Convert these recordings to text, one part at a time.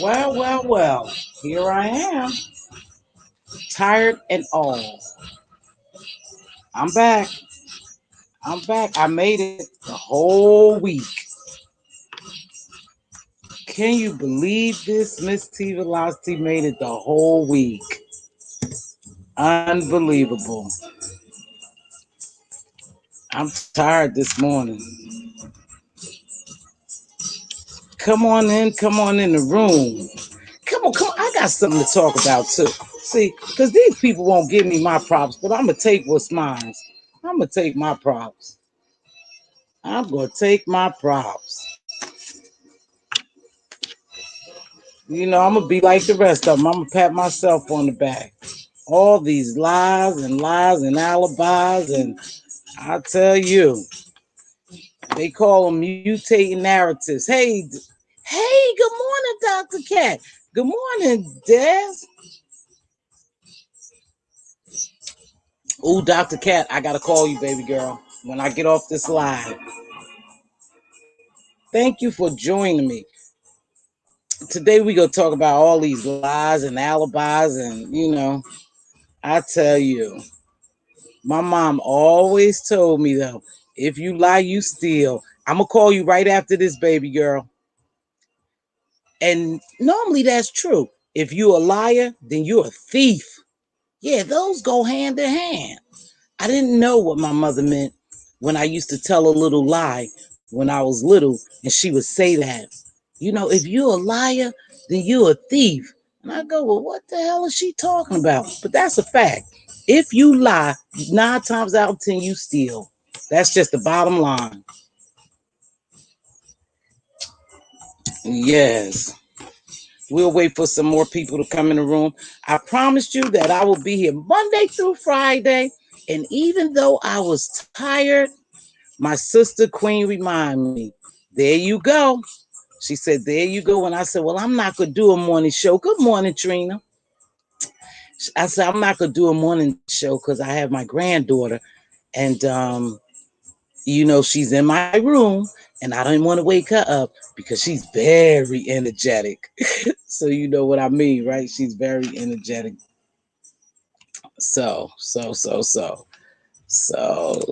Well, here I am, tired and all. I'm back. I'm back. I made it the whole week. Can you believe this? Mz.Teavalocity made it the whole week. Unbelievable. I'm tired this morning. Come on in the room. Come on. I got something to talk about too. See, because these people won't give me my props, but I'm gonna take what's mine. I'm gonna take my props. I'm gonna take my props. You know, I'm gonna be like the rest of them. I'm gonna pat myself on the back. All these lies and alibis, and I tell you, they call them mutating narratives. Hey, good morning, Dr. Cat. Good morning, Des. Oh, Dr. Cat, I gotta call you, baby girl, when I get off this live. Thank you for joining me. Today we gonna talk about all these lies and alibis, and I tell you, my mom always told me though, if you lie, you steal. I'm gonna call you right after this, baby girl. And normally that's true. If you a liar, then you're a thief. Yeah, those go hand in hand. I didn't know what my mother meant when I used to tell a little lie when I was little, and she would say that. If you're a liar, then you're a thief. And I go, well, what the hell is she talking about? But that's a fact. If you lie, 9 times out of 10, you steal. That's just the bottom line. Yes. We'll wait for some more people to come in the room. I promised you that I will be here Monday through Friday. And even though I was tired, my sister Queen reminded me, there you go. She said, there you go. And I said, well, I'm not going to do a morning show. Good morning, Trina. I said, I'm not going to do a morning show because I have my granddaughter. And, she's in my room and I don't want to wake her up because she's very energetic. So you know what I mean, right? She's very energetic. So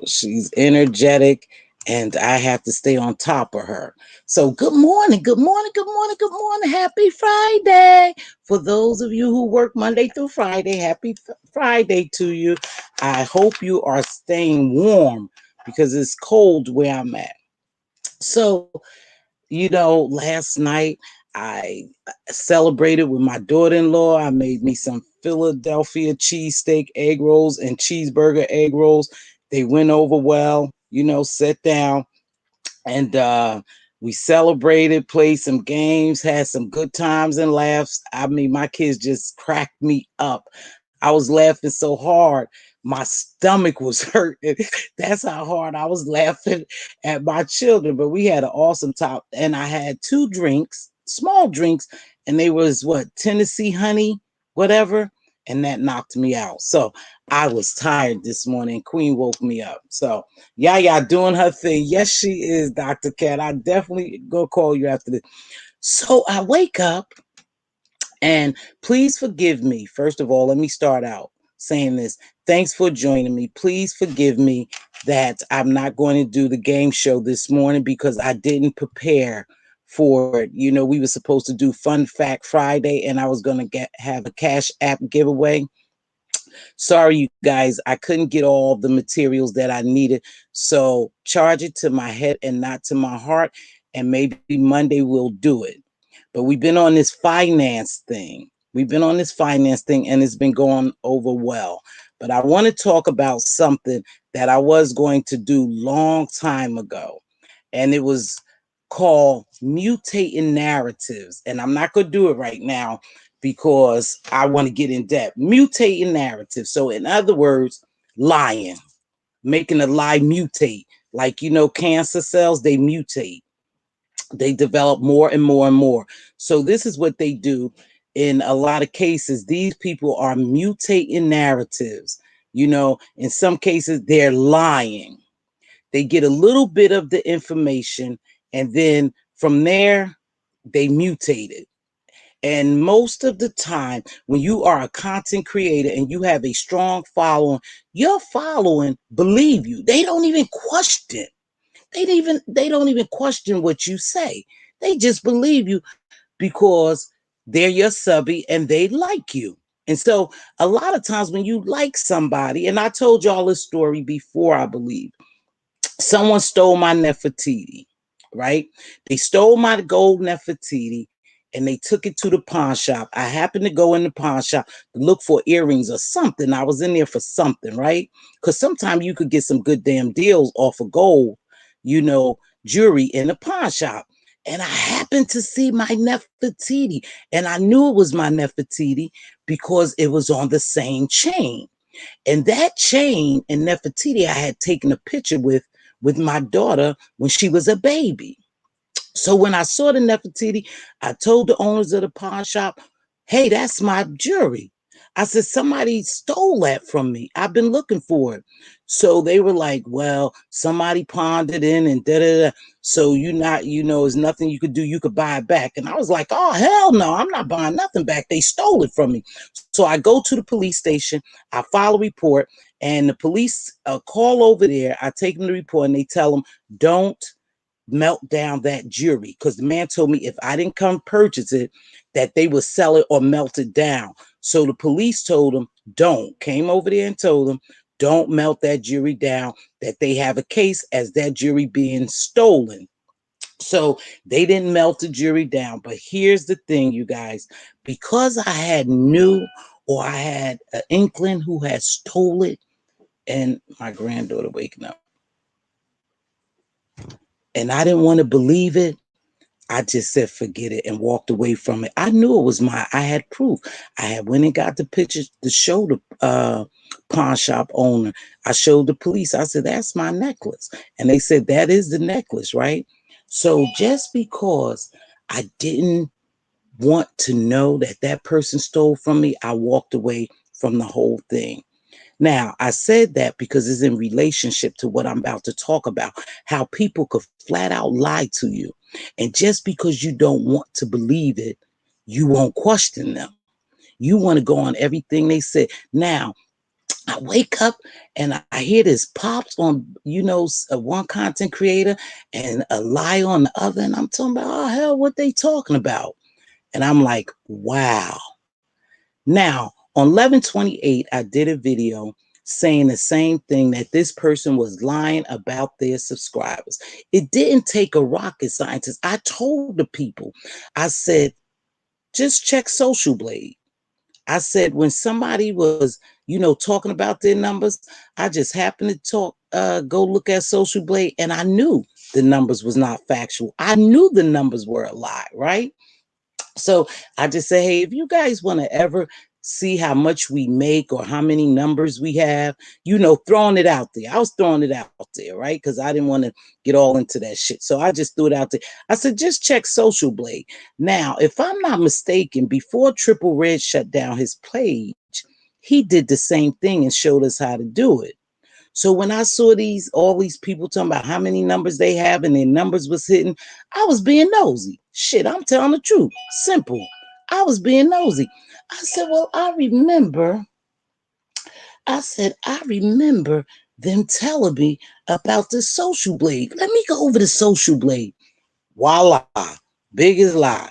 she's energetic and I have to stay on top of her. So good morning. Happy Friday. For those of you who work Monday through Friday, happy Friday to you. I hope you are staying warm because it's cold where I'm at. So, last night I celebrated with my daughter-in-law. I made me some Philadelphia cheesesteak egg rolls and cheeseburger egg rolls. They went over well, sat down and we celebrated, played some games, had some good times and laughs. I mean, my kids just cracked me up. I was laughing so hard, my stomach was hurting. That's how hard I was laughing at my children. But we had an awesome time. And I had 2 drinks, small drinks, and they was Tennessee honey, whatever. And that knocked me out. So I was tired this morning. Queen woke me up. So Yaya doing her thing. Yes, she is, Dr. Cat. I definitely go call you after this. So I wake up and please forgive me. First of all, let me start out saying this. Thanks for joining me. Please forgive me that I'm not going to do the game show this morning because I didn't prepare for it. We were supposed to do Fun Fact Friday and I was going to have a Cash App giveaway. Sorry, you guys, I couldn't get all the materials that I needed. So charge it to my head and not to my heart. And maybe Monday we'll do it. But we've been on this finance thing. And it's been going over well. But I want to talk about something that I was going to do long time ago. And it was called mutating narratives. And I'm not going to do it right now because I want to get in depth. Mutating narratives. So in other words, lying, making a lie mutate. Like, cancer cells, they mutate. They develop more and more and more. So this is what they do in a lot of cases. These people are mutating narratives. In some cases, they're lying. They get a little bit of the information, and then from there, they mutate it. And most of the time, when you are a content creator and you have a strong following, your following believe you. They don't even question. They don't even question what you say. They just believe you because they're your subby and they like you. And so a lot of times when you like somebody, and I told y'all this story before, I believe, someone stole my Nefertiti, right? They stole my gold Nefertiti and they took it to the pawn shop. I happened to go in the pawn shop to look for earrings or something. I was in there for something, right? Because sometimes you could get some good damn deals off of gold, jewelry in the pawn shop. And I happened to see my Nefertiti, and I knew it was my Nefertiti because it was on the same chain. And that chain and Nefertiti I had taken a picture with my daughter when she was a baby. So when I saw the Nefertiti, I told the owners of the pawn shop, hey, that's my jewelry. I said, somebody stole that from me. I've been looking for it. So they were like, well, somebody pawned it in and da-da-da. So there's nothing you could do. You could buy it back. And I was like, oh, hell no, I'm not buying nothing back. They stole it from me. So I go to the police station. I file a report, and the police call over there. I take them the report, and they tell them, don't melt down that jewelry, because the man told me if I didn't come purchase it, that they would sell it or melt it down. So the police told him, came over there and told him, don't melt that jewelry down, that they have a case as that jewelry being stolen. So they didn't melt the jewelry down. But here's the thing, you guys, because I had knew, or I had an inkling who had stole it, and my granddaughter waking up, and I didn't want to believe it, I just said, forget it, and walked away from it. I knew it was mine. I had proof. I had went and got the pictures to show the pawn shop owner. I showed the police. I said, that's my necklace. And they said, that is the necklace, right? So just because I didn't want to know that that person stole from me, I walked away from the whole thing. Now, I said that because it's in relationship to what I'm about to talk about, how people could flat out lie to you. And just because you don't want to believe it, you won't question them. You want to go on everything they said. Now, I wake up and I hear this pops on, one content creator and a lie on the other. And I'm talking about, oh, hell, what they talking about? And I'm like, wow. Now, on 11/28, I did a video saying the same thing, that this person was lying about their subscribers. It didn't take a rocket scientist. I told the people, I said, just check Social Blade. I said, when somebody was, talking about their numbers, I just happened to go look at Social Blade, and I knew the numbers was not factual. I knew the numbers were a lie, right? So I just say, hey, if you guys want to ever see how much we make or how many numbers we have, throwing it out there. I was throwing it out there, right? Because I didn't want to get all into that shit. So I just threw it out there. I said, just check Social Blade. Now, if I'm not mistaken, before Triple Red shut down his page, he did the same thing and showed us how to do it. So when I saw all these people talking about how many numbers they have and their numbers was hitting, I was being nosy. Shit, I'm telling the truth. Simple. I was being nosy. I said, well, I remember them telling me about the Social Blade. Let me go over the Social Blade. Voila. Biggest lie.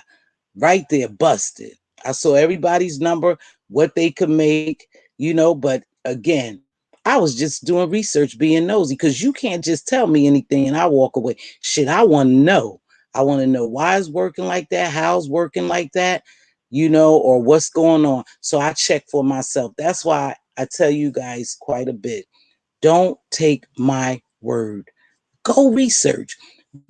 Right there, busted. I saw everybody's number, what they could make, but again, I was just doing research, being nosy, because you can't just tell me anything and I walk away. Shit, I want to know. I want to know why it's working like that, how it's working like that, or what's going on. So I check for myself. That's why I tell you guys quite a bit. Don't take my word. Go research.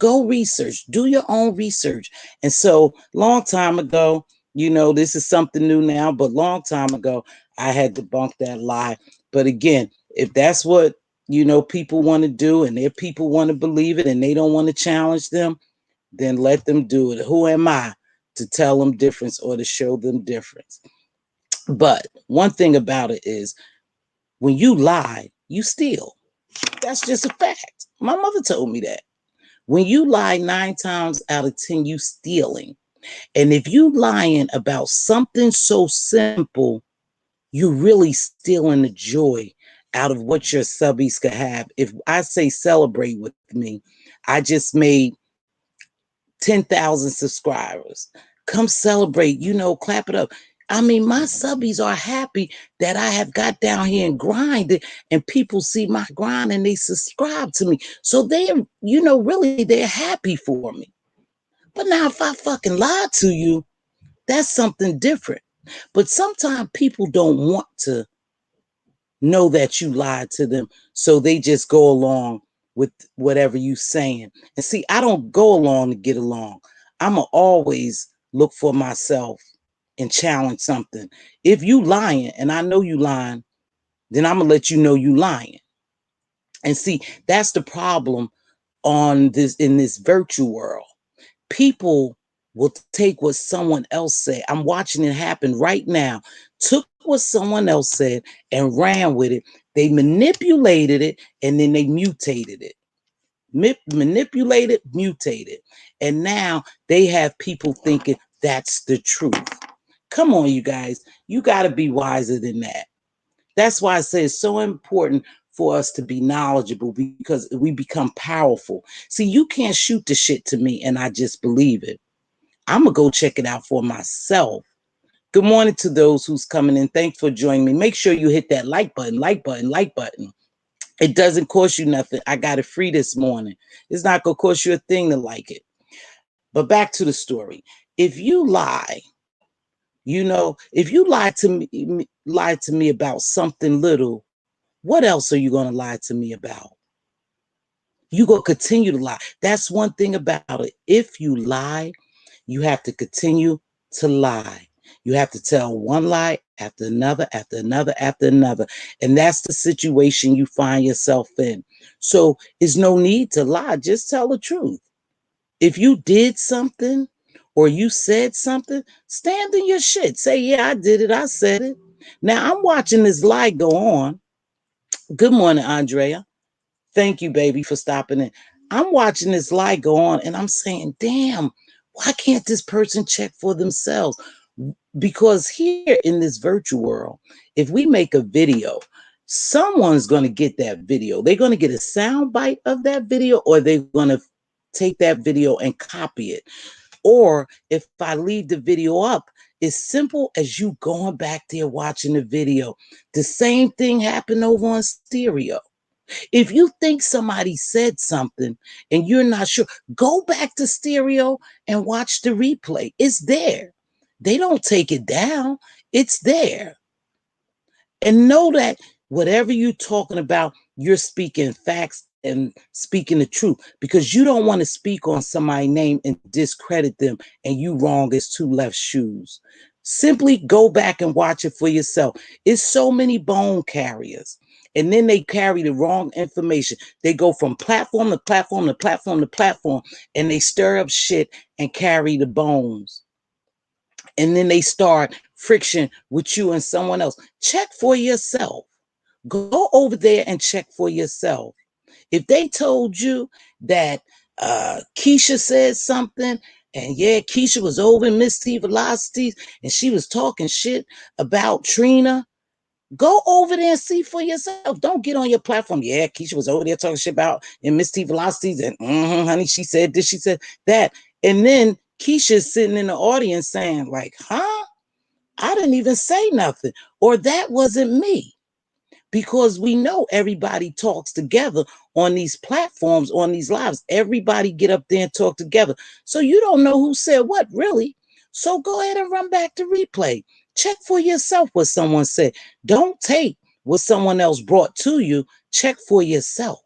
Go research. Do your own research. And so long time ago, this is something new now, but long time ago, I had debunked that lie. But again, if that's what, people want to do and their people want to believe it and they don't want to challenge them, then let them do it. Who am I to tell them difference or to show them difference? But one thing about it is, when you lie, you steal. That's just a fact. My mother told me that. When you lie 9 times out of 10, you stealing. And if you lying about something so simple, you're really stealing the joy out of what your subbies could have. If I say celebrate with me, I just made 10,000 subscribers. Come celebrate, clap it up. I mean, my subbies are happy that I have got down here and grinded, and people see my grind and they subscribe to me. So they're, really they're happy for me. But now if I fucking lied to you, that's something different. But sometimes people don't want to know that you lied to them, so they just go along with whatever you saying. And see, I don't go along to get along. I'ma always look for myself and challenge something. If you lying and I know you lying, then I'm gonna let you know you lying. And see, that's the problem on this in this virtual world. People will take what someone else said. I'm watching it happen right now. Took what someone else said and ran with it. They manipulated it and then they mutated it. Manipulated, mutated. And now they have people thinking that's the truth. Come on, you guys. You got to be wiser than that. That's why I say it's so important for us to be knowledgeable, because we become powerful. See, you can't shoot the shit to me and I just believe it. I'm going to go check it out for myself. Good morning to those who's coming in. Thanks for joining me. Make sure you hit that like button, like button, like button. It doesn't cost you nothing. I got it free this morning. It's not going to cost you a thing to like it. But back to the story. If you lie, if you lie to me about something little, what else are you going to lie to me about? You're going to continue to lie. That's one thing about it. If you lie, you have to continue to lie. You have to tell one lie after another, after another, after another. And that's the situation you find yourself in. So there's no need to lie. Just tell the truth. If you did something or you said something, stand in your shit. Say, yeah, I did it. I said it. Now I'm watching this lie go on. Good morning, Andrea. Thank you, baby, for stopping in. I'm watching this lie go on and I'm saying, damn, why can't this person check for themselves? Because here in this virtual world, if we make a video, someone's going to get that video. They're going to get a sound bite of that video, or they're going to take that video and copy it. Or if I leave the video up, it's simple as you going back there watching the video. The same thing happened over on stereo. If you think somebody said something and you're not sure, go back to stereo and watch the replay. It's there. They don't take it down. It's there. And know that whatever you're talking about, you're speaking facts and speaking the truth, because you don't want to speak on somebody's name and discredit them and you wrong as two left shoes. Simply go back and watch it for yourself. It's so many bone carriers. And then they carry the wrong information. They go from platform to platform to platform to platform, and they stir up shit and carry the bones. And then they start friction with you and someone else. Check for yourself. Go over there and check for yourself. If they told you that Keisha said something, and yeah, Keisha was over in Mz.Teavalocity and she was talking shit about Trina, go over there and see for yourself. Don't get on your platform. Yeah, Keisha was over there talking shit about in Mz.Teavalocity, and honey, she said this, she said that. And then Keisha's sitting in the audience saying, like, huh? I didn't even say nothing. Or that wasn't me. Because we know everybody talks together on these platforms, on these lives. Everybody get up there and talk together. So you don't know who said what, really. So go ahead and run back the replay. Check for yourself what someone said. Don't take what someone else brought to you. Check for yourself.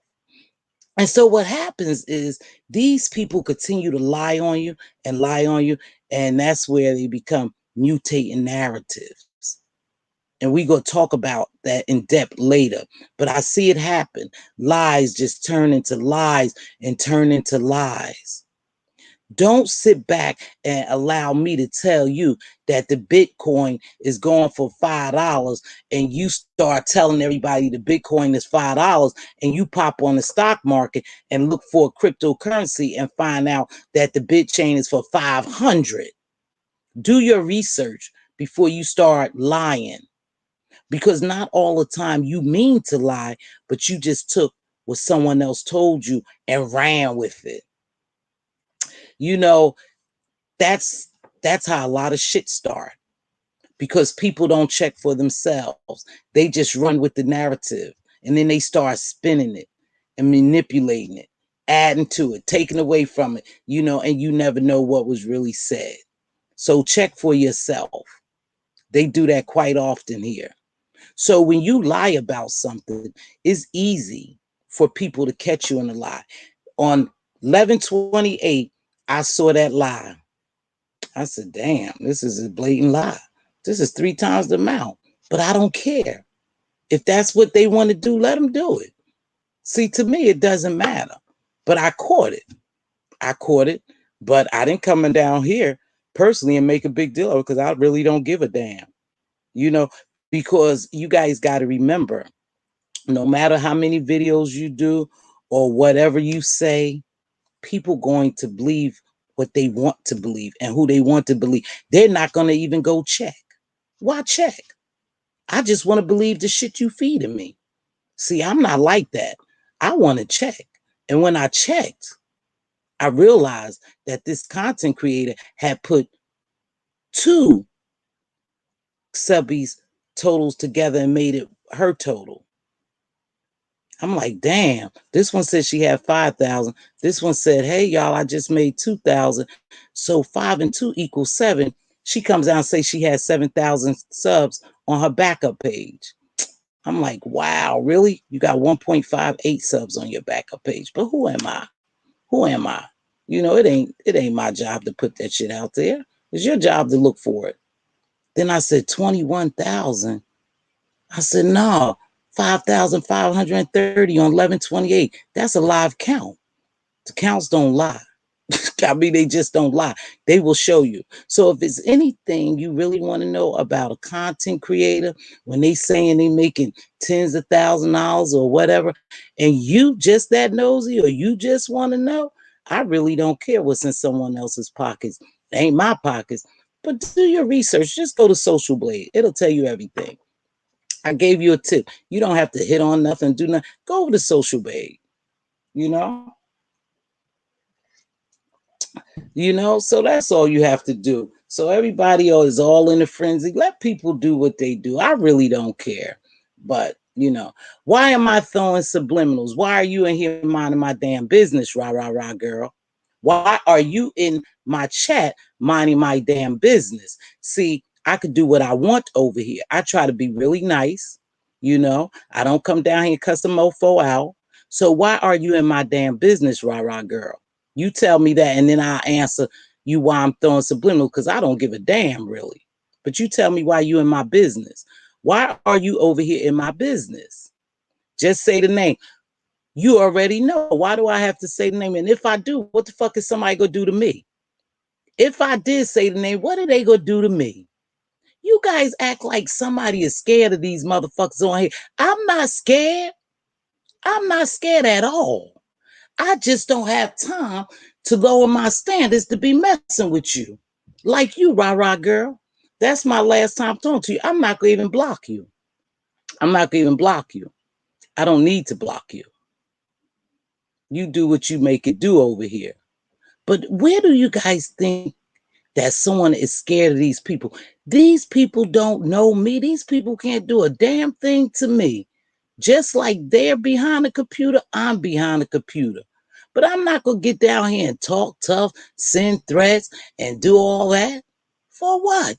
And so what happens is these people continue to lie on you and lie on you. And that's where they become mutating narratives. And we go talk about that in depth later. But I see it happen. Lies just turn into lies and turn into lies. Don't sit back and allow me to tell you that the Bitcoin is going for $5 and you start telling everybody the Bitcoin is $5 and you pop on the stock market and look for a cryptocurrency and find out that the BitChain is for 500. Do your research before you start lying, because not all the time you mean to lie, but you just took what someone else told you and ran with it. You know, that's that's how a lot of shit start, because people don't check for themselves. They just run with the narrative and then they start spinning it and manipulating it, adding to it, taking away from it, and you never know what was really said. So check for yourself. They do that quite often here. So when you lie about something, it's easy for people to catch you in a lie. On 11/28, I saw that lie. I said, damn, this is a blatant lie. This is 3 times the amount. But I don't care. If that's what they want to do, let them do it. See, to me, it doesn't matter. But I caught it. I caught it. But I didn't come down here personally and make a big deal of it, because I really don't give a damn. Because you guys got to remember, no matter how many videos you do or whatever you say, people going to believe what they want to believe and who they want to believe. They're not going to even go check. Why check? I just want to believe the shit you feeding me. See, I'm not like that. I want to check. And when I checked, I realized that this content creator had put two subbies totals together and made it her total. I'm like, damn, this one said she had 5,000. This one said, hey, y'all, I just made 2,000. So 5 and 2 equals 7. She comes out and says she has 7,000 subs on her backup page. I'm like, wow, really? You got 1.58 subs on your backup page. But who am I? Who am I? It ain't my job to put that shit out there. It's your job to look for it. Then I said 21,000. I said, no, 5,530 on 11/28. That's a live count. The counts don't lie. I mean, they just don't lie. They will show you. So if it's anything you really want to know about a content creator, when they saying they making tens of $1,000s or whatever, and you just that nosy or you just want to know, I really don't care what's in someone else's pockets. It ain't my pockets. But do your research. Just go to Social Blade. It'll tell you everything. I gave you a tip. You don't have to hit on nothing, do nothing. Go over to Social Blade. You know? So that's all you have to do. So everybody is all in a frenzy. Let people do what they do. I really don't care. But why am I throwing subliminals? Why are you in here minding my damn business, rah rah rah girl? Why are you in my chat minding my damn business? See, I could do what I want over here. I try to be really nice. I don't come down here and cuss a mofo out. So why are you in my damn business, rah rah girl? You tell me that, and then I'll answer you why I'm throwing subliminal, because I don't give a damn, really. But you tell me why you in my business. Why are you over here in my business? Just say the name. You already know. Why do I have to say the name? And if I do, what the fuck is somebody going to do to me? If I did say the name, what are they going to do to me? You guys act like somebody is scared of these motherfuckers on here. I'm not scared. I'm not scared at all. I just don't have time to lower my standards to be messing with you. Like you, rah rah girl. That's my last time talking to you. I'm not going to even block you. I'm not going to even block you. I don't need to block you. You do what you make it do over here. But where do you guys think that someone is scared of these people? These people don't know me. These people can't do a damn thing to me. Just like they're behind the computer, I'm behind the computer. But I'm not going to get down here and talk tough, send threats, and do all that. For what?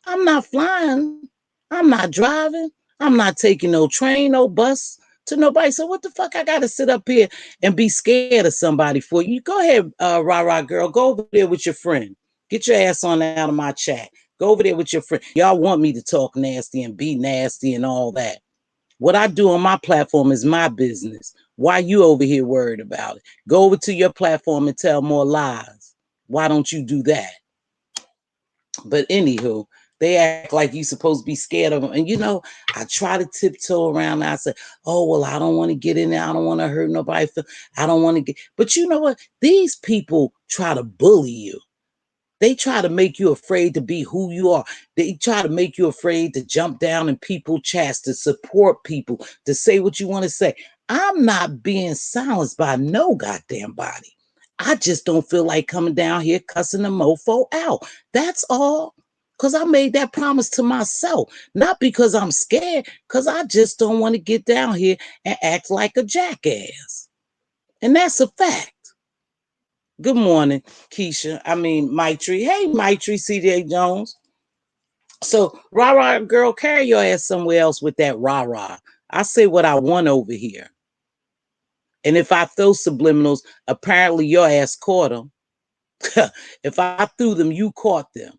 I'm not flying. I'm not driving. I'm not taking no train, no bus to nobody. So what the fuck I got to sit up here and be scared of somebody for? You go ahead, rah rah girl. Go over there with your friend. Get your ass on out of my chat. Go over there with your friend. Y'all want me to talk nasty and be nasty and all that. What I do on my platform is my business. Why you over here worried about it? Go over to your platform and tell more lies. Why don't you do that? But anywho, they act like you supposed to be scared of them. And I try to tiptoe around. I say, oh, well, I don't want to get in there. I don't want to hurt nobody. I don't want to get. But you know what? These people try to bully you. They try to make you afraid to be who you are. They try to make you afraid to jump down in people's chats, to support people, to say what you want to say. I'm not being silenced by no goddamn body. I just don't feel like coming down here cussing the mofo out. That's all. Because I made that promise to myself. Not because I'm scared, because I just don't want to get down here and act like a jackass. And that's a fact. Good morning, Keisha. Maitri. Hey, Maitri, CJ Jones. So, rah-rah, girl, carry your ass somewhere else with that rah-rah. I say what I want over here. And if I throw subliminals, apparently your ass caught them. If I threw them, you caught them.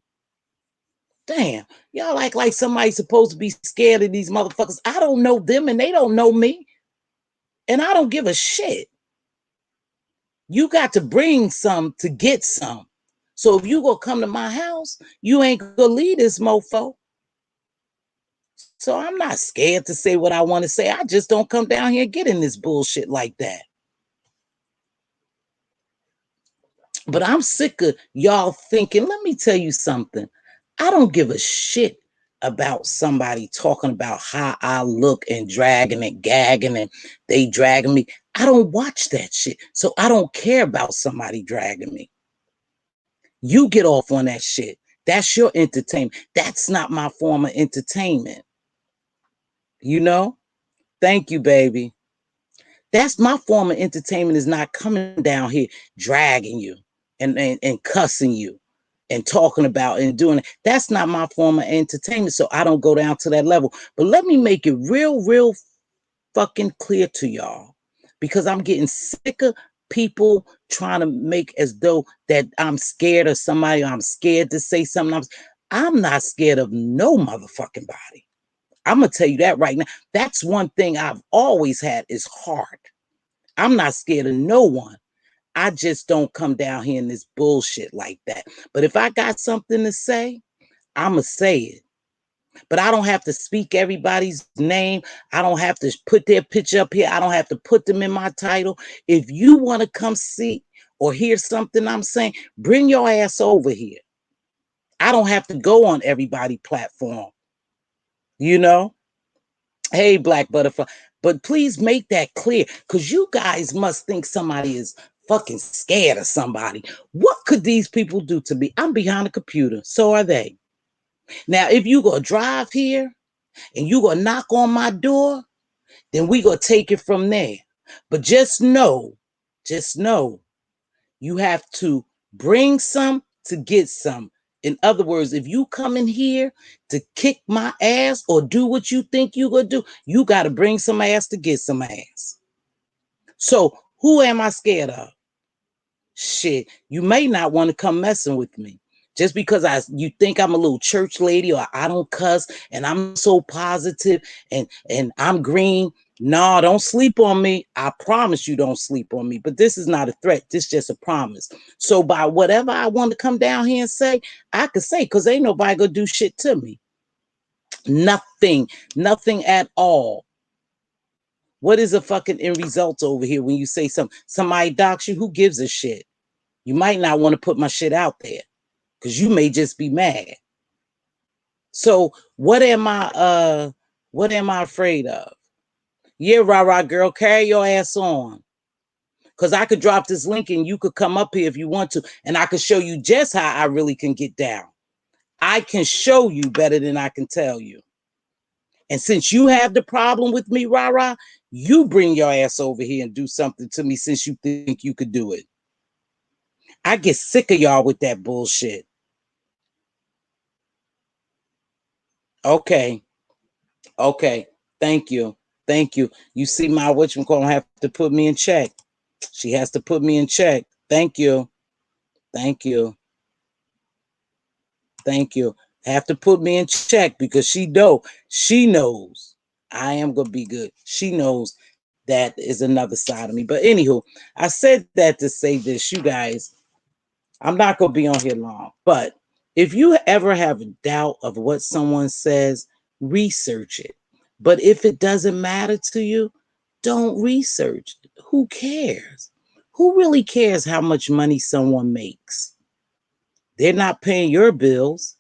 Damn, y'all act like somebody's supposed to be scared of these motherfuckers. I don't know them and they don't know me. And I don't give a shit. You got to bring some to get some. So if you gonna come to my house, you ain't gonna leave this mofo. So I'm not scared to say what I want to say. I just don't come down here and get in this bullshit like that. But I'm sick of y'all thinking, let me tell you something. I don't give a shit about somebody talking about how I look and dragging and gagging and they dragging me. I don't watch that shit. So I don't care about somebody dragging me. You get off on that shit. That's your entertainment. That's not my form of entertainment. Thank you, baby. That's my form of entertainment, is not coming down here dragging you and cussing you and talking about and doing it. That's not my form of entertainment. So I don't go down to that level. But let me make it real fucking clear to y'all, because I'm getting sick of people trying to make as though that I'm scared of somebody, or I'm scared to say something. I'm not scared of no motherfucking body. I'm going to tell you that right now. That's one thing I've always had, is heart. I'm not scared of no one. I just don't come down here in this bullshit like that. But if I got something to say, I'm going to say it. But I don't have to speak everybody's name. I don't have to put their picture up here. I don't have to put them in my title. If you want to come see or hear something I'm saying, bring your ass over here. I don't have to go on everybody's platform. Hey, Black Butterfly. But please make that clear, because you guys must think somebody is fucking scared of somebody. What could these people do to me? I'm behind a computer. So are they. Now, if you go drive here and you go knock on my door, then we go take it from there. But just know, you have to bring some to get some. In other words, if you come in here to kick my ass or do what you think you're going to do, you got to bring some ass to get some ass. So who am I scared of? Shit, you may not want to come messing with me. Just because you think I'm a little church lady, or I don't cuss and I'm so positive and I'm green. No, don't sleep on me. I promise you don't sleep on me. But this is not a threat. This is just a promise. So by whatever I want to come down here and say, I could say, because ain't nobody gonna do shit to me. Nothing at all. What is a fucking end result over here when you say somebody docks you? Who gives a shit? You might not want to put my shit out there, because you may just be mad. So what am I afraid of? Yeah, rah-rah girl, carry your ass on. Because I could drop this link and you could come up here if you want to, and I could show you just how I really can get down. I can show you better than I can tell you. And since you have the problem with me, rah-rah, you bring your ass over here and do something to me, since you think you could do it. I get sick of y'all with that bullshit. Okay. Thank you. You see my whatchamacallit have to put me in check. She has to put me in check. Thank you. Have to put me in check, because she knows I am gonna be good. She knows that is another side of me. But anywho, I said that to say this, you guys. I'm not going to be on here long, but if you ever have a doubt of what someone says, research it. But if it doesn't matter to you, don't research it. Who cares? Who really cares how much money someone makes? They're not paying your bills.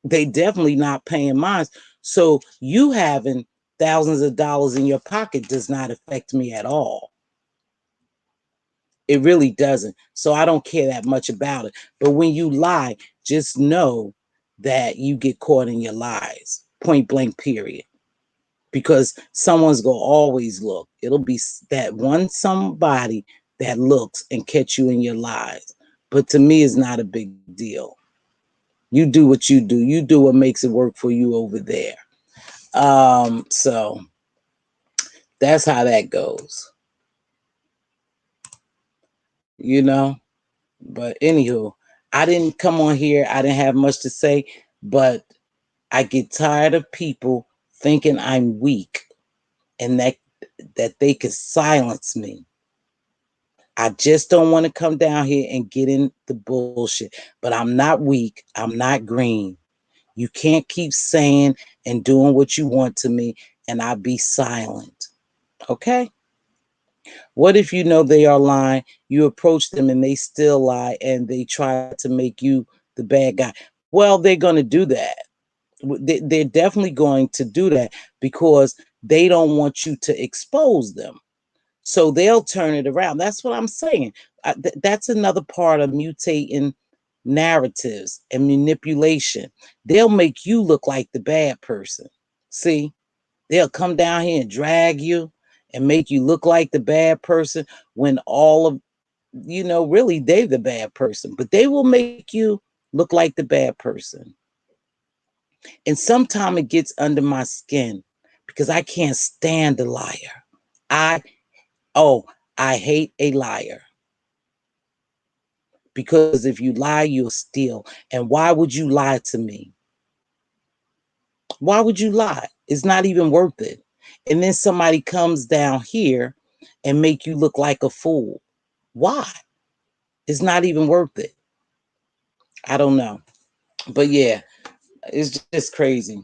They definitely not paying mine. So you having thousands of dollars in your pocket does not affect me at all. It really doesn't. So I don't care that much about it. But when you lie, just know that you get caught in your lies. Point blank, period. Because someone's going to always look. It'll be that one somebody that looks and catch you in your lies. But to me, it's not a big deal. You do what you do. You do what makes it work for you over there. So that's how that goes. You know? But anywho, I didn't come on here. I didn't have much to say, but I get tired of people thinking I'm weak and that they could silence me. I just don't want to come down here and get in the bullshit. But I'm not weak. I'm not green. You can't keep saying and doing what you want to me and I be silent. Okay? What if you know they are lying, you approach them and they still lie and they try to make you the bad guy? Well, they're going to do that. They're definitely going to do that because they don't want you to expose them. So they'll turn it around. That's what I'm saying. That's another part of mutating narratives and manipulation. They'll make you look like the bad person. See? They'll come down here and drag you and make you look like the bad person when all of, really they're the bad person. But they will make you look like the bad person. And sometimes it gets under my skin because I can't stand a liar. I, oh, I hate a liar. Because if you lie, you'll steal. And why would you lie to me? Why would you lie? It's not even worth it. And then somebody comes down here and make you look like a fool. Why? It's not even worth it. I don't know. But yeah, it's just crazy.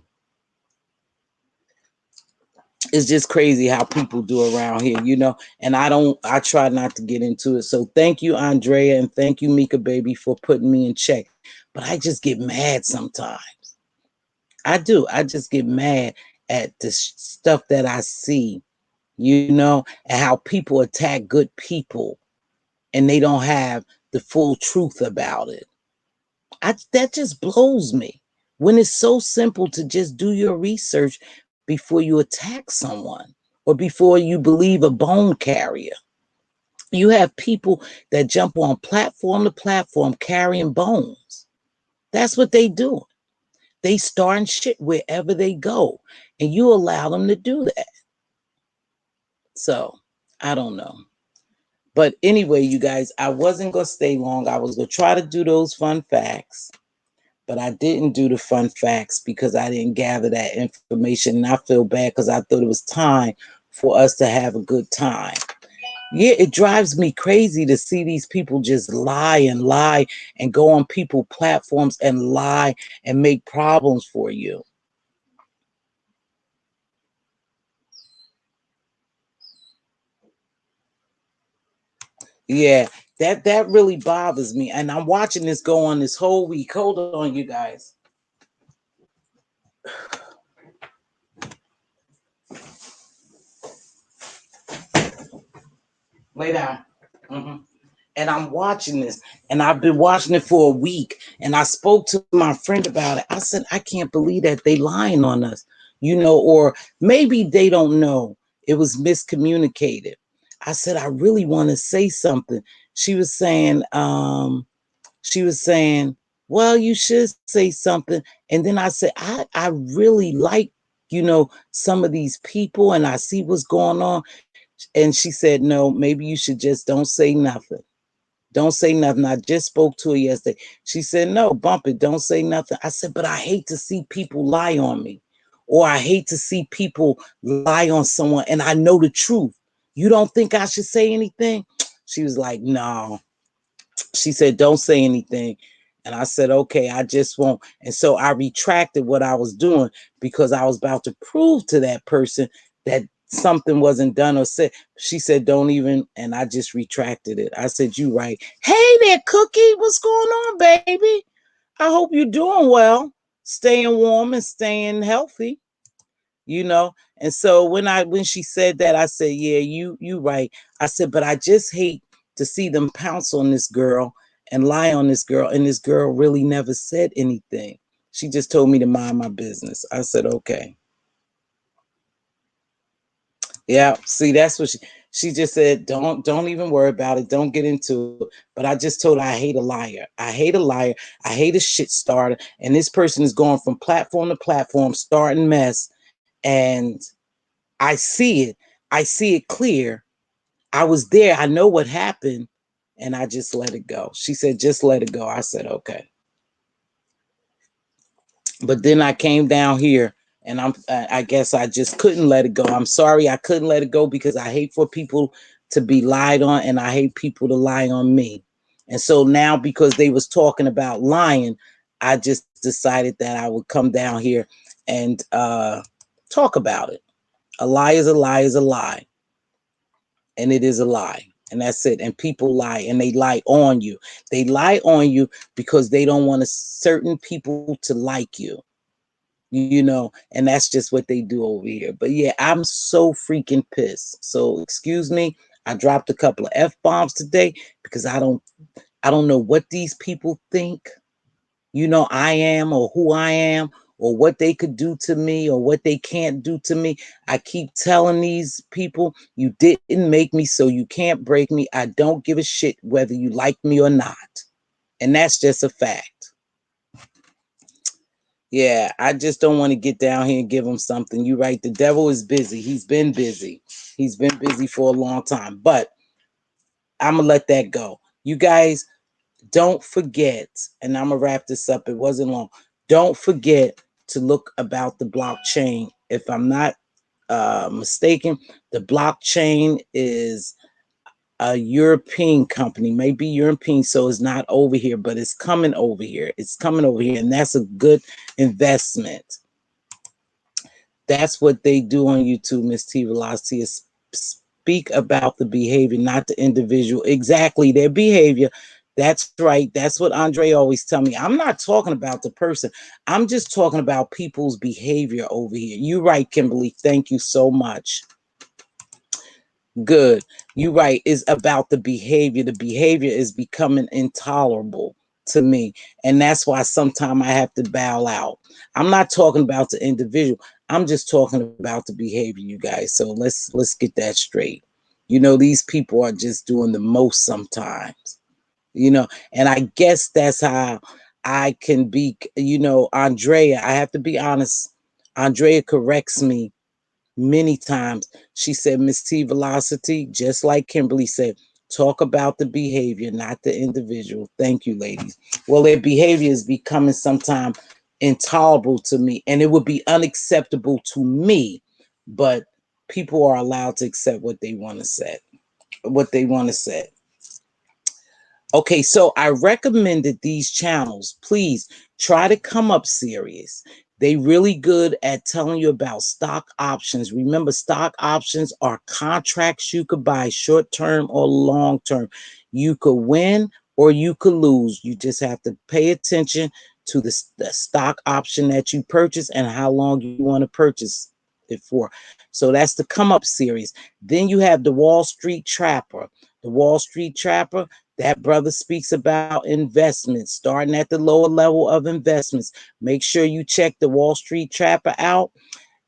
It's just crazy how people do around here. And I try not to get into it. So thank you, Andrea, and thank you, Mika Baby, for putting me in check. But I just get mad sometimes. I do. I just get mad at the stuff that I see, and how people attack good people and they don't have the full truth about it. That just blows me when it's so simple to just do your research before you attack someone or before you believe a bone carrier. You have people that jump on platform to platform carrying bones. That's what they do. They starting shit wherever they go, and you allow them to do that. So I don't know. But anyway, you guys, I wasn't going to stay long. I was going to try to do those fun facts, but I didn't do the fun facts because I didn't gather that information. And I feel bad because I thought it was time for us to have a good time. Yeah, it drives me crazy to see these people just lie and go on people platforms and lie and make problems for you. Yeah, that really bothers me. And I'm watching this go on this whole week. Hold on, you guys. Lay down. Mm-hmm. And I'm watching this, and I've been watching it for a week. And I spoke to my friend about it. I said, I can't believe that they lying on us, or maybe they don't know. It was miscommunicated. I said, I really want to say something. She was saying, well, you should say something. And then I said, I really like, some of these people, and I see what's going on. And she said, no, maybe you should just don't say nothing. Don't say nothing. I just spoke to her yesterday. She said, no, bump it. Don't say nothing. I said, but I hate to see people lie on me. Or I hate to see people lie on someone and I know the truth. You don't think I should say anything? She was like, no. She said, don't say anything. And I said, okay, I just won't. And so I retracted what I was doing because I was about to prove to that person that something wasn't done or said. She said, don't even. And I just retracted it. I said, you right. Hey there, Cookie. What's going on, baby? I hope you're doing well, staying warm and staying healthy, you know. And so when she said that, I said, yeah, you right. I said, but I just hate to see them pounce on this girl and lie on this girl, and this girl really never said anything. She just told me to mind my business. I said, okay. Yeah, see, that's what she just said, don't even worry about it, don't get into it. But I just told her I hate a liar. I hate a liar. I hate a shit starter. And this person is going from platform to platform, starting mess. And I see it. I see it clear. I was there. I know what happened. And I just let it go. She said, just let it go. I said, okay. But then I came down here and I guess I just couldn't let it go. I'm sorry I couldn't let it go because I hate for people to be lied on, and I hate people to lie on me. And so now, because they was talking about lying, I just decided that I would come down here and talk about it. A lie is a lie is a lie. And it is a lie. And that's it. And people lie, and they lie on you. They lie on you because they don't want certain people to like you, you know, and that's just what they do over here. But yeah, I'm so freaking pissed. So excuse me. I dropped a couple of F-bombs today because I don't know what these people think, you know, I am, or who I am, or what they could do to me, or what they can't do to me. I keep telling these people, you didn't make me, so you can't break me. I don't give a shit whether you like me or not. And that's just a fact. Yeah, I just don't want to get down here and give him something. You're right. The devil is busy. He's been busy. He's been busy for a long time. But I'm going to let that go. You guys, don't forget, and I'm going to wrap this up. It wasn't long. Don't forget to look about the blockchain. If I'm not mistaken, the blockchain is a European company, maybe European, so it's not over here, but it's coming over here. It's coming over here, and that's a good investment. That's what they do on YouTube, Mz.Teavalocity, is speak about the behavior, not the individual. Exactly, their behavior. That's right. That's what Andre always tell me. I'm not talking about the person. I'm just talking about people's behavior over here. You're right, Kimberly. Thank you so much. Good. You're right. It's about the behavior. The behavior is becoming intolerable to me. And that's why sometimes I have to bow out. I'm not talking about the individual. I'm just talking about the behavior, you guys. So let's get that straight. You know, these people are just doing the most sometimes. You know, and I guess that's how I can be, you know, Andrea, I have to be honest. Andrea corrects me many times. She said, Mz.Teavalocity, just like Kimberly said, talk about the behavior, not the individual. Thank you, ladies. Well, their behavior is becoming sometimes intolerable to me, and it would be unacceptable to me, but people are allowed to accept what they want to say. What they want to say. Okay, so I recommended these channels. Please try to come up serious. They really good at telling you about stock options. Remember, stock options are contracts you could buy short term or long term. You could win or you could lose. You just have to pay attention to the stock option that you purchase and how long you want to purchase it for. So that's the come up series. Then you have the Wall Street Trapper. The Wall Street Trapper, that brother speaks about investments, starting at the lower level of investments. Make sure you check the Wall Street Trapper out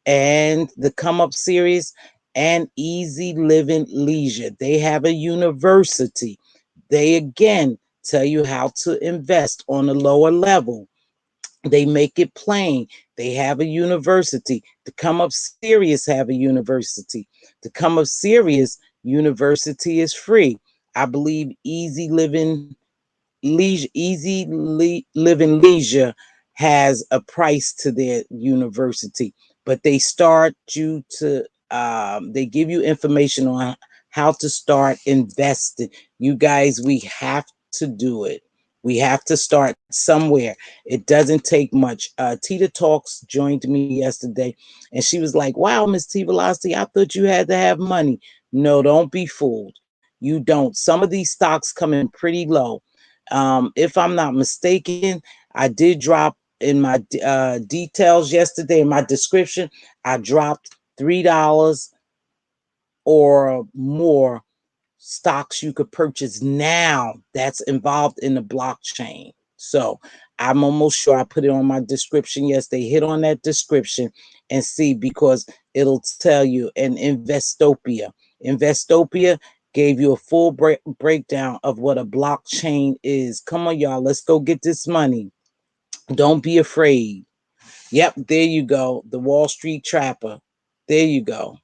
and the Come Up series and Easy Living Leisure. They have a university. They again tell you how to invest on a lower level. They make it plain. They have a university. To Come Up Serious have a university. To Come Up Serious university is free. I believe Living Leisure has a price to their university, but they start you to they give you information on how to start investing. You guys, we have to do it. We have to start somewhere. It doesn't take much. Tita Talks joined me yesterday, and she was like, "Wow, Mz.Teavalocity, I thought you had to have money." No, don't be fooled. You don't. Some of these stocks come in pretty low. If I'm not mistaken, I did drop in my details yesterday in my description. I dropped $3 or more stocks you could purchase now that's involved in the blockchain. So I'm almost sure I put it on my description. Yes, they hit on that description and see, because it'll tell you. And Investopia gave you a full breakdown of what a blockchain is. Come on, y'all, let's go get this money. Don't be afraid. Yep, there you go. The Wall Street Trapper. There you go.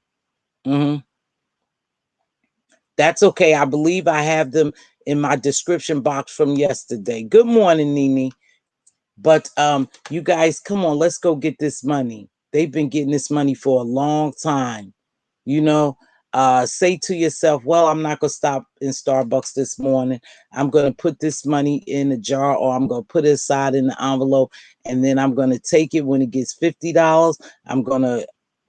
That's okay. I believe I have them in my description box from yesterday. Good morning, Nini. But you guys, come on, let's go get this money. They've been getting this money for a long time. You know, say to yourself, well, I'm not gonna stop in Starbucks this morning. I'm gonna put this money in a jar, or I'm gonna put it aside in the envelope, and then I'm gonna take it when it gets $50. I'm gonna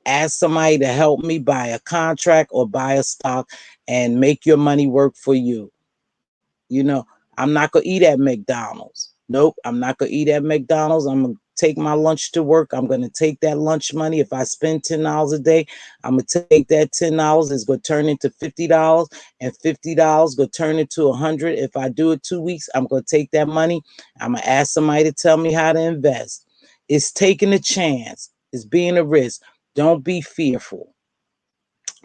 ask somebody to help me buy a contract or buy a stock and make your money work for you. You know, I'm not gonna eat at McDonald's. Nope, I'm not gonna eat at McDonald's. I'm gonna take my lunch to work. I'm gonna take that lunch money. If I spend $10 a day, I'm gonna take that $10. It's gonna turn into $50, and $50 gonna turn into 100. If I do it 2 weeks, I'm gonna take that money. I'm gonna ask somebody to tell me how to invest. It's taking a chance. It's being a risk. Don't be fearful.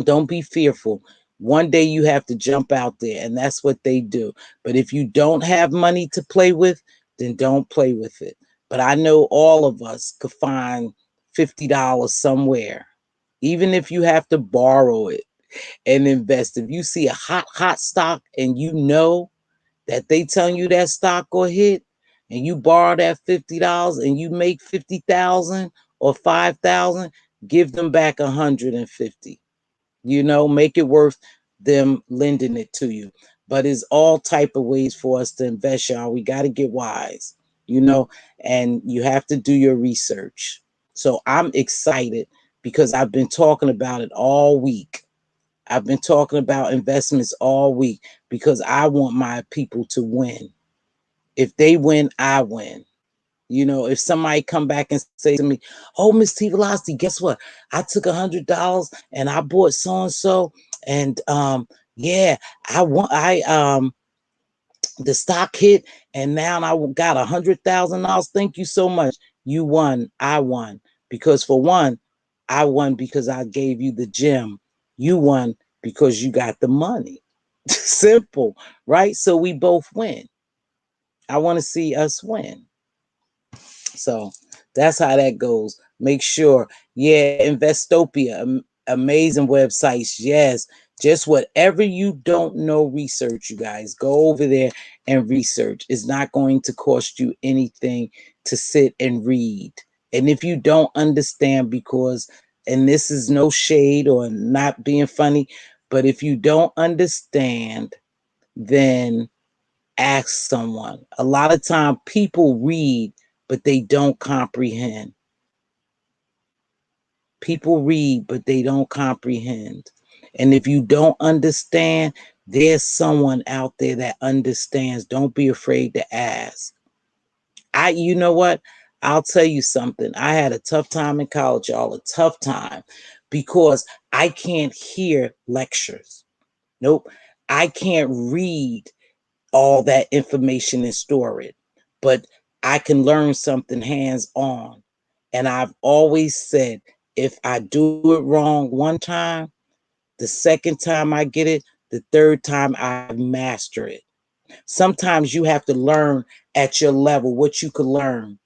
Don't be fearful. One day you have to jump out there, and that's what they do. But if you don't have money to play with, then don't play with it. But I know all of us could find $50 somewhere, even if you have to borrow it and invest. If you see a hot stock and you know that they telling you that stock or hit, and you borrow that $50 and you make 50,000 or 5,000, give them back 150. You know, make it worth them lending it to you. But it's all type of ways for us to invest, y'all. We got to get wise, you know, and you have to do your research. So I'm excited because I've been talking about it all week. I've been talking about investments all week because I want my people to win. If they win, I win. You know, if somebody come back and say to me, "Oh, Mz.Teavalocity, guess what? I took $100 and I bought so and so, and yeah, I the stock hit, and now I got $100,000. Thank you so much. You won. I won because for one, I won because I gave you the gem. You won because you got the money. Simple, right? So we both win. I want to see us win. So that's how that goes. Make sure, yeah, Investopia, amazing websites. Yes, just whatever you don't know, research, you guys. Go over there and research. It's not going to cost you anything to sit and read. And if you don't understand, because, and this is no shade or not being funny, but if you don't understand, then ask someone. A lot of time people read, but they don't comprehend. People read, but they don't comprehend. And if you don't understand, there's someone out there that understands. Don't be afraid to ask. You know what? I'll tell you something. I had a tough time in college, y'all, a tough time, because I can't hear lectures. Nope. I can't read all that information and store it, but I can learn something hands on. And I've always said, if I do it wrong one time, the second time I get it, the third time I master it. Sometimes you have to learn at your level what you could learn.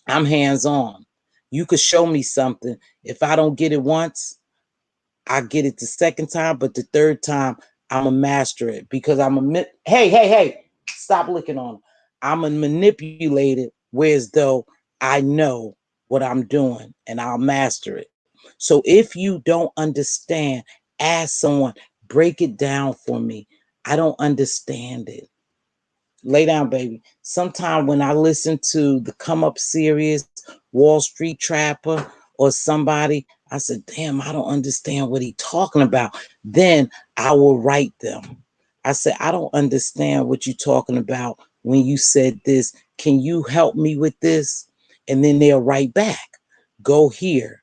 I'm hands on. You could show me something. If I don't get it once, I get it the second time, but the third time I'm a master it, because hey, stop looking on them. I'm a manipulate it, whereas though I know what I'm doing and I'll master it. So if you don't understand, ask someone, break it down for me. I don't understand it. Lay down, baby. Sometime when I listen to the Come Up series, Wall Street Trapper, or somebody, I said, damn, I don't understand what he talking about. Then I will write them. I said, I don't understand what you talking about when you said this. Can you help me with this? And then they'll write back. Go here,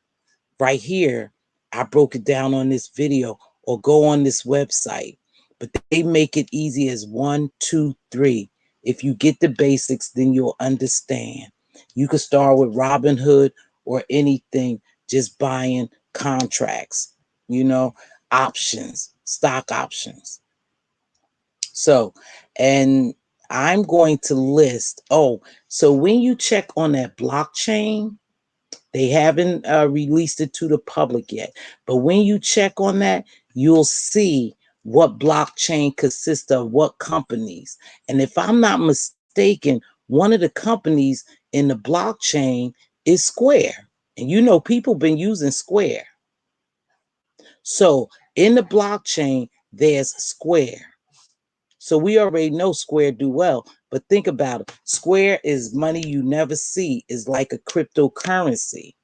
right here. I broke it down on this video, or go on this website. But they make it easy as 1, 2, 3. If you get the basics, then you'll understand. You could start with Robinhood or anything, just buying contracts, you know, options, stock options. So, and I'm going to list, oh, so when you check on that blockchain, they haven't released it to the public yet. But when you check on that, you'll see what blockchain consists of, what companies. And if I'm not mistaken, one of the companies in the blockchain is Square. And you know, people been using Square. So in the blockchain, there's Square. So we already know Square do well, but think about it. Square is money you never see, is like a cryptocurrency.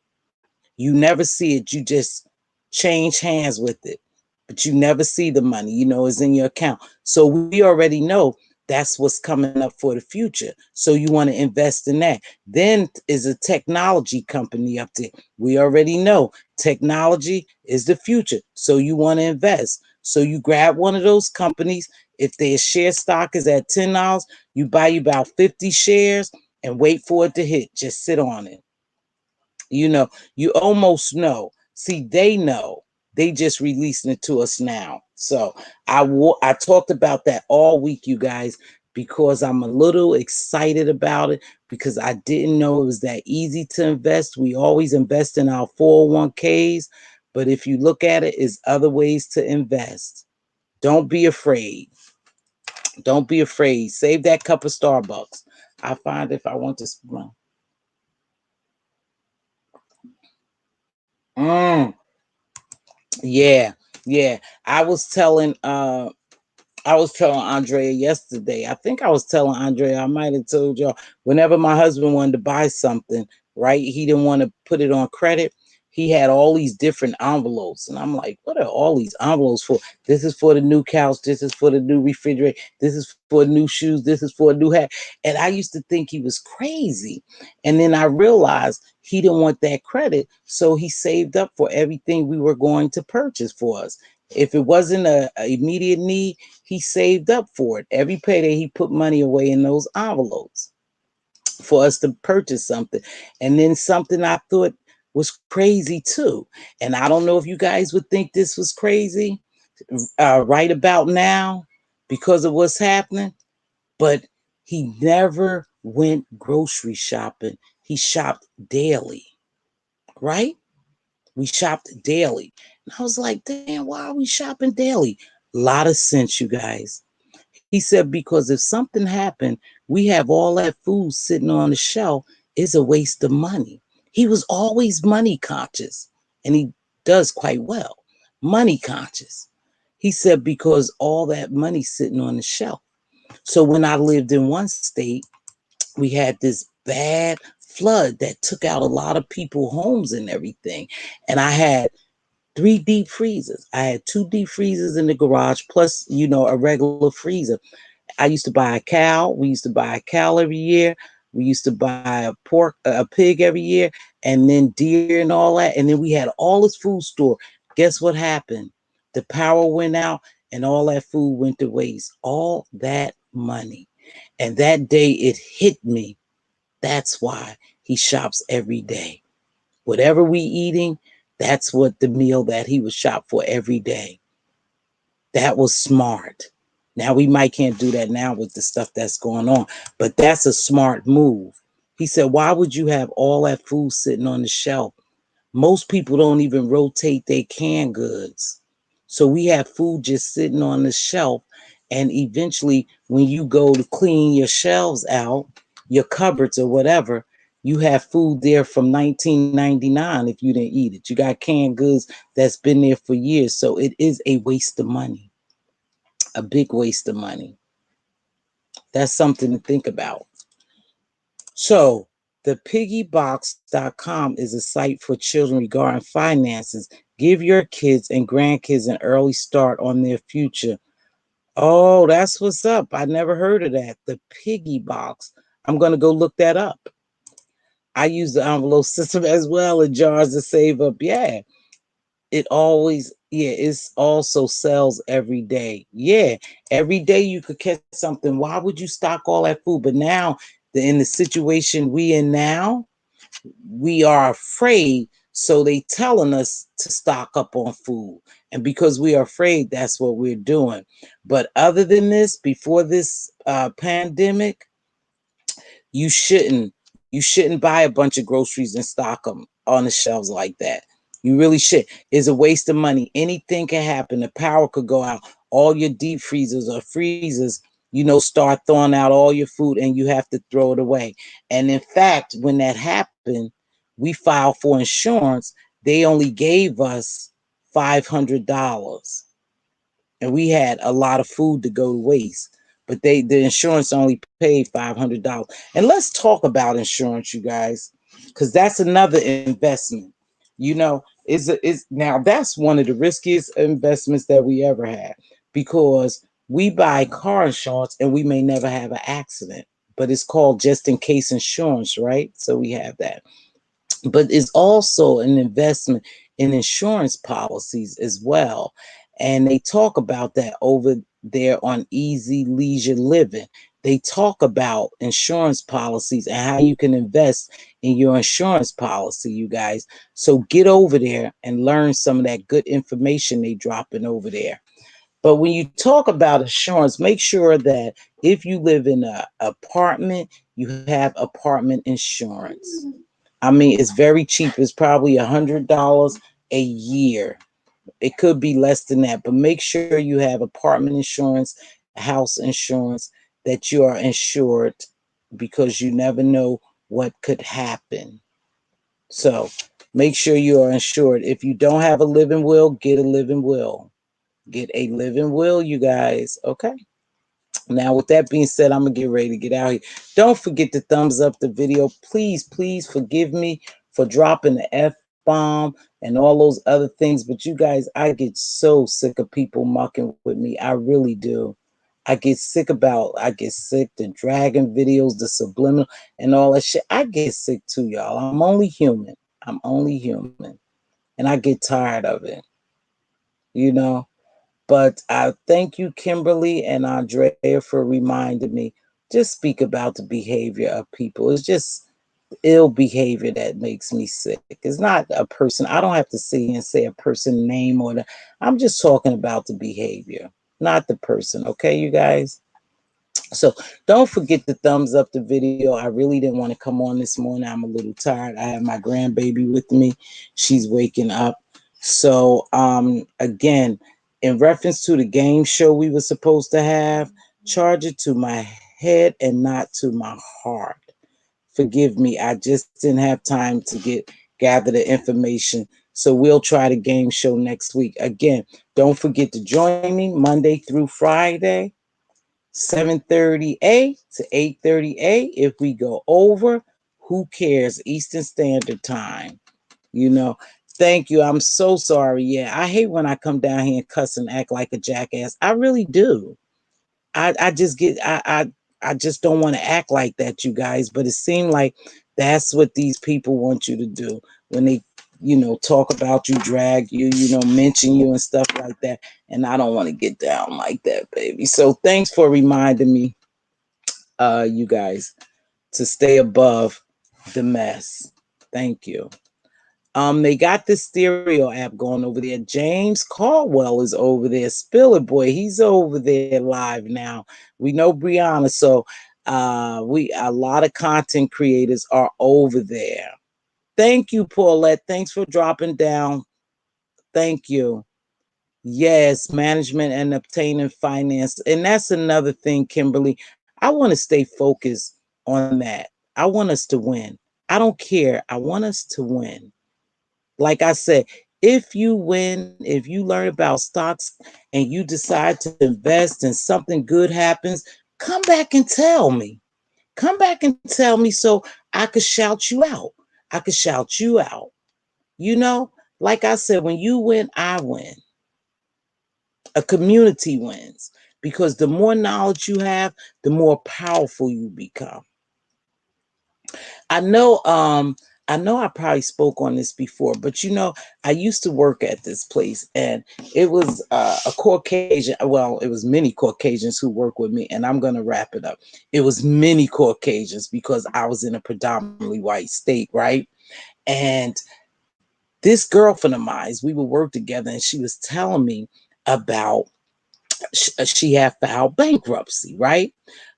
You never see it. You just change hands with it, but you never see the money. You know, it's in your account. So we already know that's what's coming up for the future. So you want to invest in that. Then is a technology company up there. We already know technology is the future. So you want to invest. So you grab one of those companies. If their share stock is at $10, you buy you about 50 shares and wait for it to hit. Just sit on it. You know, you almost know. See, they know. They just releasing it to us now. So I talked about that all week, you guys, because I'm a little excited about it, because I didn't know it was that easy to invest. We always invest in our 401ks, but if you look at it, it's other ways to invest. Don't be afraid. Don't be afraid. Save that cup of Starbucks. I find if I want to. Mm, yeah, yeah. I was telling Andrea yesterday. I think I was telling Andrea, I might have told y'all, whenever my husband wanted to buy something, right? He didn't want to put it on credit. He had all these different envelopes. And I'm like, what are all these envelopes for? This is for the new couch. This is for the new refrigerator. This is for new shoes. This is for a new hat. And I used to think he was crazy. And then I realized he didn't want that credit. So he saved up for everything we were going to purchase for us. If it wasn't a immediate need, he saved up for it. Every payday, he put money away in those envelopes for us to purchase something. And then something I thought was crazy too. And I don't know if you guys would think this was crazy right about now because of what's happening, but he never went grocery shopping. He shopped daily, right? We shopped daily. And I was like, damn, why are we shopping daily? A lot of sense, you guys. He said, because if something happened, we have all that food sitting on the shelf, is a waste of money. He was always money conscious, and he does quite well. Money conscious. He said, because all that money sitting on the shelf. So when I lived in one state, we had this bad flood that took out a lot of people's homes and everything. And I had 3 deep freezers. I had 2 deep freezers in the garage, plus, you know, a regular freezer. I used to buy a cow. We used to buy a cow every year. We used to buy a pig every year, and then deer and all that. And then we had all this food store. Guess what happened? The power went out, and all that food went to waste. All that money. And that day it hit me. That's why he shops every day. Whatever we eating, that's what the meal that he would shop for every day. That was smart. Now we might can't do that now with the stuff that's going on, but that's a smart move. He said, why would you have all that food sitting on the shelf? Most people don't even rotate their canned goods. So we have food just sitting on the shelf. And eventually, when you go to clean your shelves out, your cupboards or whatever, you have food there from 1999 if you didn't eat it. You got canned goods that's been there for years. So it is a waste of money, a big waste of money. That's something to think about. So the piggybox.com is a site for children regarding finances. Give your kids and grandkids an early start on their future. Oh, that's what's up. I never heard of that. The piggy box. I'm going to go look that up. I use the envelope system as well in jars to save up. Yeah. It's also sells every day. Yeah. Every day you could catch something. Why would you stock all that food? But now, in the situation we in now, we are afraid. So they telling us to stock up on food. And because we are afraid, that's what we're doing. But other than this, before this pandemic, you shouldn't buy a bunch of groceries and stock them on the shelves like that. You really should. It's a waste of money. Anything can happen. The power could go out. All your deep freezers or freezers, start throwing out all your food and you have to throw it away. And in fact, when that happened, we filed for insurance. They only gave us $500, and we had a lot of food to go to waste. But the insurance only paid $500. And let's talk about insurance, you guys, because that's another investment. Is now that's one of the riskiest investments that we ever had, because we buy car insurance and we may never have an accident, but it's called just in case insurance, right? So we have that. But it's also an investment in insurance policies as well. And they talk about that over there on Easy Leisure Living. They talk about insurance policies and how you can invest in your insurance policy, you guys. So get over there and learn some of that good information they dropping over there. But when you talk about insurance, make sure that if you live in an apartment, you have apartment insurance. I mean, it's very cheap. It's probably $100 a year. It could be less than that, but make sure you have apartment insurance, house insurance, that you are insured, because you never know what could happen. So make sure you are insured. If you don't have a living will, get a living will. Get a living will, you guys. Okay. Now, with that being said, I'm going to get ready to get out here. Don't forget to thumbs up the video. Please, please forgive me for dropping the F-bomb and all those other things. But you guys, I get so sick of people mucking with me. I really do. I get sick the dragon videos, the subliminal, and all that shit. I get sick too, y'all. I'm only human. I'm only human. And I get tired of it, you know. But I thank you, Kimberly and Andrea, for reminding me. Just speak about the behavior of people. It's just ill behavior that makes me sick. It's not a person. I don't have to sit here and say a person name I'm just talking about the behavior, not the person. Okay, you guys? So don't forget to thumbs up the video. I really didn't want to come on this morning. I'm a little tired. I have my grandbaby with me. She's waking up. So again, in reference to the game show we were supposed to have, charge it to my head and not to my heart. Forgive me. I just didn't have time to gather the information. So we'll try the game show next week. Again, don't forget to join me Monday through Friday, 7:30 to 8:30. If we go over, who cares? Eastern Standard Time. You know, thank you. I'm so sorry. Yeah, I hate when I come down here and cuss and act like a jackass. I really do. I just get I just don't want to act like that, you guys. But it seemed like that's what these people want you to do when they, talk about you, drag you, mention you and stuff like that. And I don't want to get down like that, baby. So thanks for reminding me, you guys, to stay above the mess. Thank you. They got this stereo app going over there. James Caldwell is over there. Spill It Boy, he's over there live now. We know Brianna, so we a lot of content creators are over there. Thank you, Paulette. Thanks for dropping down. Thank you. Yes, management and obtaining finance. And that's another thing, Kimberly. I want to stay focused on that. I want us to win. I don't care. I want us to win. Like I said, if you win, if you learn about stocks and you decide to invest and something good happens, come back and tell me. Come back and tell me so I could shout you out. I could shout you out. You know, like I said, when you win, I win. A community wins because the more knowledge you have, the more powerful you become. I know I probably spoke on this before, but I used to work at this place and it was a Caucasian, well, it was many Caucasians who work with me, and I'm going to wrap it up. It was many Caucasians because I was in a predominantly white state, right? And this girlfriend of mine, we would work together, and she was telling me about she had filed bankruptcy, right?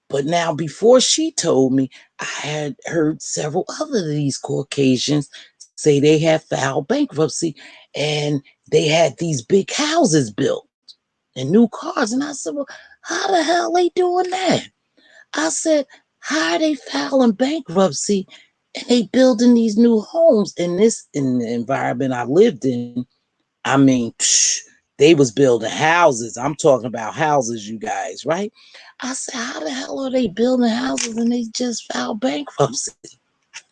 But now, before she told me, I had heard several other of these Caucasians say they had filed bankruptcy and they had these big houses built and new cars. And I said, well, how the hell are they doing that? I said, how are they filing bankruptcy and they building these new homes in the environment I lived in? I mean, they was building houses. I'm talking about houses, you guys, right? I said, how the hell are they building houses and they just filed bankruptcy?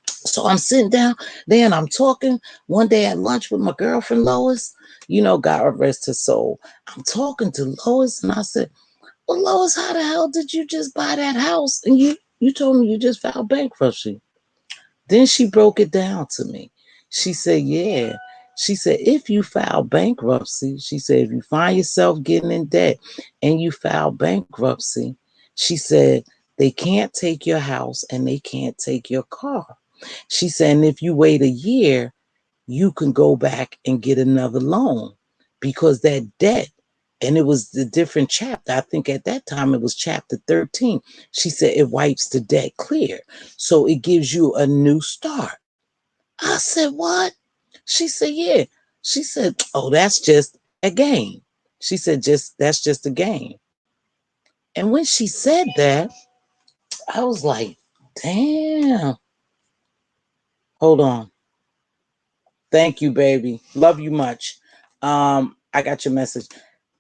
So I'm sitting down there and I'm talking one day at lunch with my girlfriend Lois. God rest her soul. I'm talking to Lois and I said, well, Lois, how the hell did you just buy that house? And you told me you just filed bankruptcy. Then she broke it down to me. She said, yeah. She said, if you file bankruptcy, she said, if you find yourself getting in debt and you file bankruptcy, she said, they can't take your house and they can't take your car. She said, and if you wait a year, you can go back and get another loan because that debt, and it was the different chapter. I think at that time it was chapter 13. She said it wipes the debt clear. So it gives you a new start. I said, what? She said, yeah. She said, oh, that's just a game. She said, that's just a game. And when she said that, I was like, damn. Hold on. Thank you, baby. Love you much. I got your message.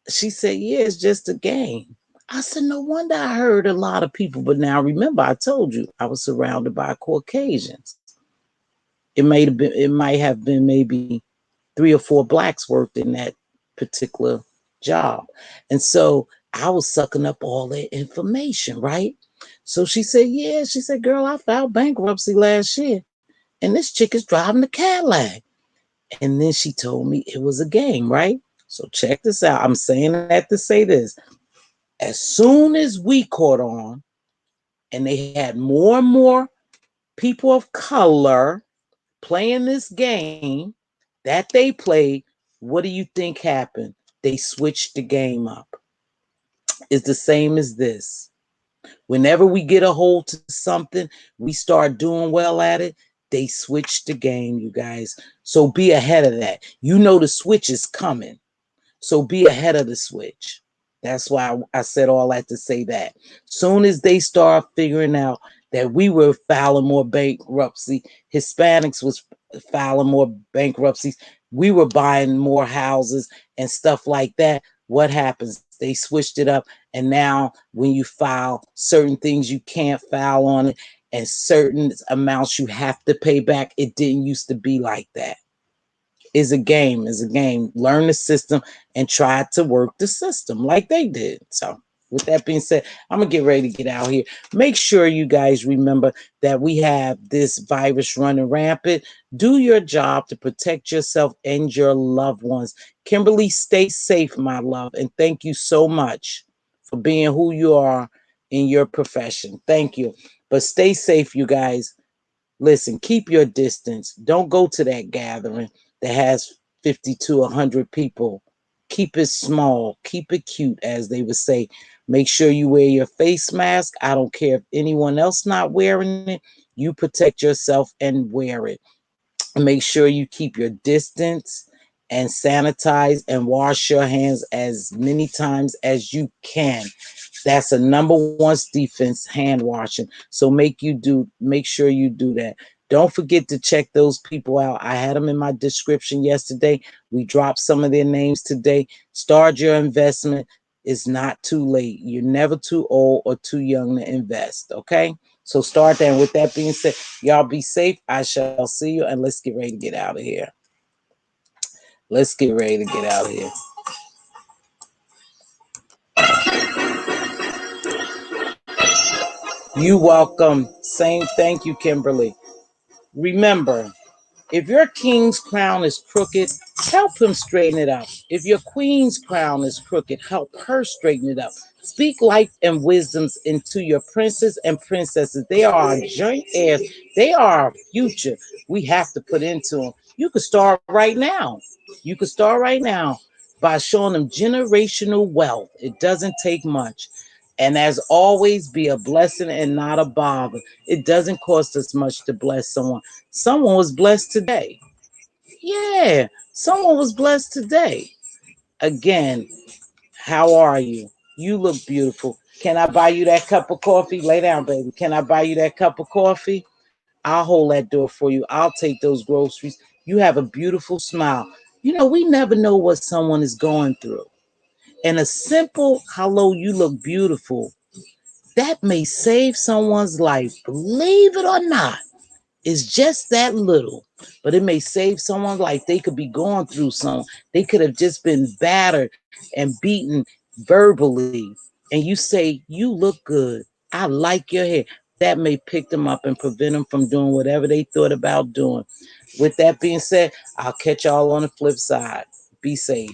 She said, yeah, it's just a game. I said, no wonder I heard a lot of people. But now remember, I told you I was surrounded by Caucasians. It might have been maybe 3 or 4 blacks worked in that particular job. And so I was sucking up all that information, right? So she said, yeah, she said, girl, I filed bankruptcy last year. And this chick is driving a Cadillac. And then she told me it was a game, right? So check this out. I'm saying that to say this. As soon as we caught on and they had more and more people of color playing this game that they played, what do you think happened? They switched the game up. It's the same as this. Whenever we get a hold to something, we start doing well at it, they switch the game, you guys. So be ahead of that. You know the switch is coming. So be ahead of the switch. That's why I said all that to say that. Soon as they start figuring out that we were filing more bankruptcy, Hispanics was filing more bankruptcies, we were buying more houses and stuff like that. What happens? They switched it up. And now when you file certain things, you can't file on it. And certain amounts you have to pay back. It didn't used to be like that. Is a game, is a game. Learn the system and try to work the system like they did. So with that being said, I'm gonna get ready to get out here. Make sure you guys remember that we have this virus running rampant. Do your job to protect yourself and your loved ones. Kimberly, stay safe, my love, and thank you so much for being who you are in your profession. Thank you. But stay safe, you guys. Listen, keep your distance. Don't go to that gathering that has 50 to 100 people. Keep it small. Keep it cute, as they would say. Make sure you wear your face mask. I don't care if anyone else not wearing it. You protect yourself and wear it. Make sure you keep your distance and sanitize and wash your hands as many times as you can. That's a number one defense, hand washing. So make sure you do that. Don't forget to check those people out. I had them in my description yesterday. We dropped some of their names today. Start your investment. It's not too late. You're never too old or too young to invest. Okay. So start there. And with that being said, y'all be safe. I shall see you, and let's get ready to get out of here. Let's get ready to get out of here. You welcome. Same. Thank you, Kimberly. Remember, if your king's crown is crooked, help him straighten it out. If your queen's crown is crooked, help her straighten it out. Speak life and wisdoms into your princes and princesses. They are our joint heirs. They are our future. We have to put into them. You could start right now. You could start right now by showing them generational wealth. It doesn't take much. And as always, be a blessing and not a bother. It doesn't cost us much to bless someone. Someone was blessed today. Yeah, someone was blessed today. Again, how are you? You look beautiful. Can I buy you that cup of coffee? Lay down, baby. Can I buy you that cup of coffee? I'll hold that door for you. I'll take those groceries. You have a beautiful smile. You know, we never know what someone is going through. And a simple hello, you look beautiful, that may save someone's life. Believe it or not, it's just that little, but it may save someone's life. They could be going through something. They could have just been battered and beaten verbally. And you say, you look good. I like your hair. That may pick them up and prevent them from doing whatever they thought about doing. With that being said, I'll catch y'all on the flip side. Be safe.